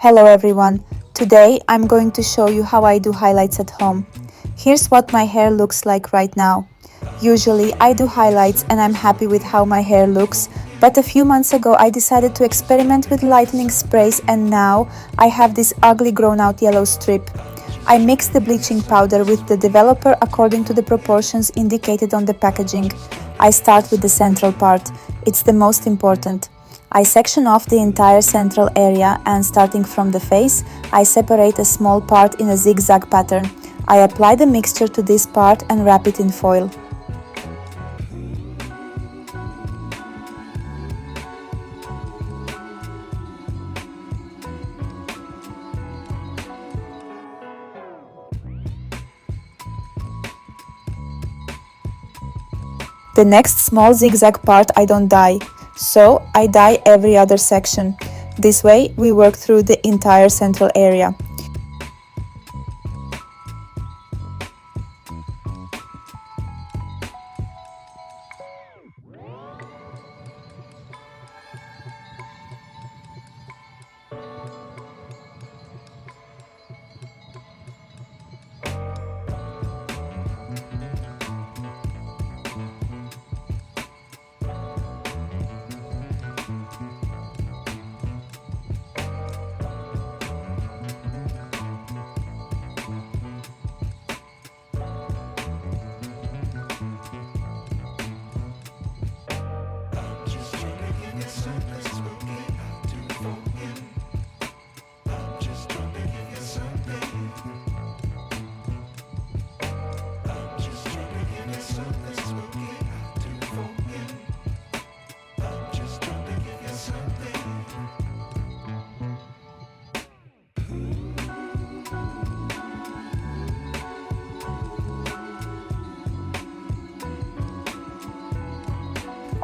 Hello everyone, today I'm going to show you how I do highlights at home. Here's what my hair looks like right now. Usually I do highlights and I'm happy with how my hair looks, but a few months ago I decided to experiment with lightening sprays and now I have this ugly grown out yellow strip. I mix the bleaching powder with the developer according to the proportions indicated on the packaging. I start with the central part, it's the most important. I section off the entire central area and starting from the face, I separate a small part in a zigzag pattern. I apply the mixture to this part and wrap it in foil. The next small zigzag part I don't dye, so I dye every other section. This way we work through the entire central area.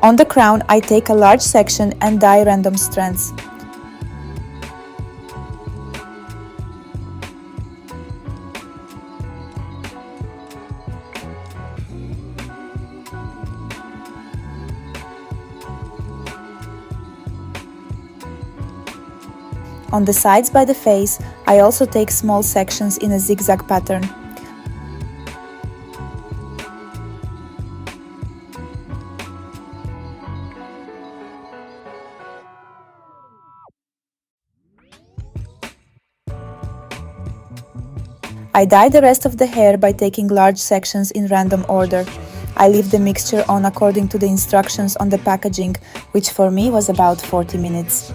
On the crown, I take a large section and dye random strands. On the sides by the face, I also take small sections in a zigzag pattern. I dye the rest of the hair by taking large sections in random order. I leave the mixture on according to the instructions on the packaging, which for me was about 40 minutes.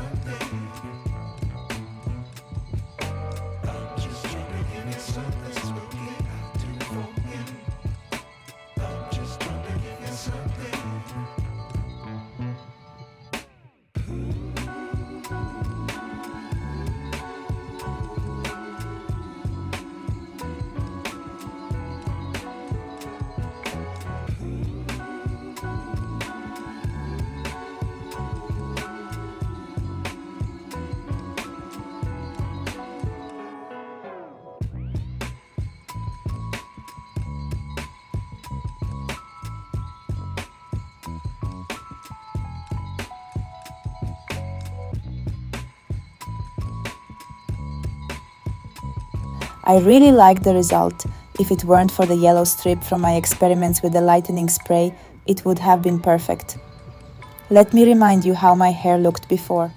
I really like the result. If it weren't for the yellow strip from my experiments with the lightening spray, it would have been perfect. Let me remind you how my hair looked before.